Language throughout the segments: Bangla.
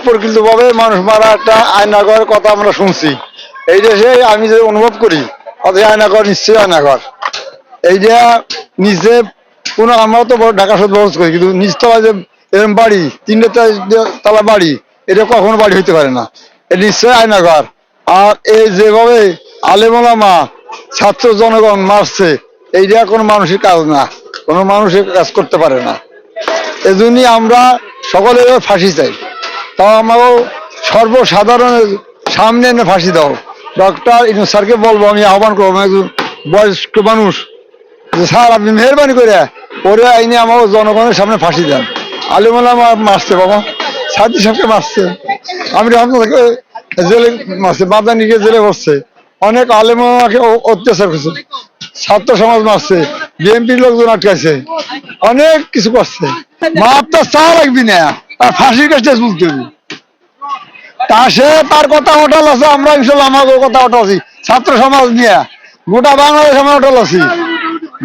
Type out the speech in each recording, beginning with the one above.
প্রকৃত ভাবে মানুষ মারা একটা আয়নাঘর কথা আমরা শুনছি। এই দেশে আমি যে অনুভব করি অথচ আয়নাঘর নিশ্চয়ই আয়নাঘর। এইটা নিচে কোনো আমরা তো ঢাকা শহর বহস করি, কিন্তু নিচতলা যে এরকম বাড়ি 3টে তলা বাড়ি, এটা কখনো বাড়ি হইতে পারে না। এটা নিশ্চয়ই আয়নাঘর। আর এই যেভাবে আলেম ওলামা ছাত্র জনগণ মারছে, এইটা কোনো মানুষের কাজ না, কোনো মানুষের কাজ করতে পারে না। এজন্যই আমরা সকলে ফাঁসি চাই। তাও আমারও সর্বসাধারণের সামনে এনে ফাঁসি দাও। ডক্টর ইউনূস স্যারকে বলবো, আমি আহ্বান করবো, আমি একজন বয়স্ক মানুষ, যে স্যার আপনি মেহরবানি করে ওরে আইনে আমার জনগণের সামনে ফাঁসি দেন। আলেম ওলামা মারছে বাবা, সাদি সাহেবকে মারছে, আমি থেকে জেলে মারছে, বাদানিকে জেলে বসছে, অনেক আলেম ওলামাকে অত্যাচার করছে, ছাত্র সমাজ মারছে, বিএনপির লোকজন আটকাইছে, অনেক কিছু করছে। মাপ তো চা লাগবি না, আর ফাঁসির কাছে বলতে হবে। তা সে তার কথা অটল আছে, আমরা ইনশাল্লাহ আমাদের কথা অটল আছি। ছাত্র সমাজ নিয়ে গোটা বাংলাদেশ আমরা অটল আছি।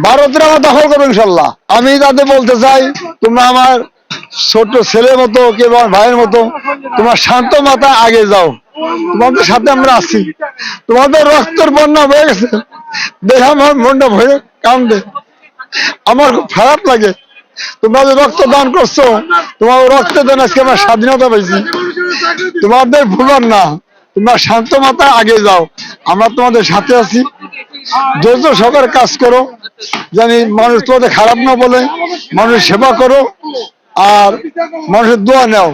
ভারতের আমরা দখল করবো ইনশাল্লাহ। আমি তাদের বলতে চাই, তোমরা আমার ছোট ছেলের মতো কে ভাইয়ের মতো, তোমার শান্ত মাথা আগে যাও, তোমাদের সাথে আমরা আছি। তোমাদের রক্তের বন্যা হয়ে গেছে, দেখে আমার মনটা ভয়ে কান্দে, আমার খুব খারাপ লাগে। তোমরা যে রক্ত দান করছো, তোমার রক্তের দান আজকে আমরা স্বাধীনতা পাইছি। তোমাদের ভুলার না, তোমরা শান্ত মাথা আগে যাও, আমরা তোমাদের সাথে আছি। ধৈর্য সহকারে কাজ করো, জানি মানুষ তোমাদের খারাপ না বলে, মানুষের সেবা করো, আর মানুষের দোয়া নেও।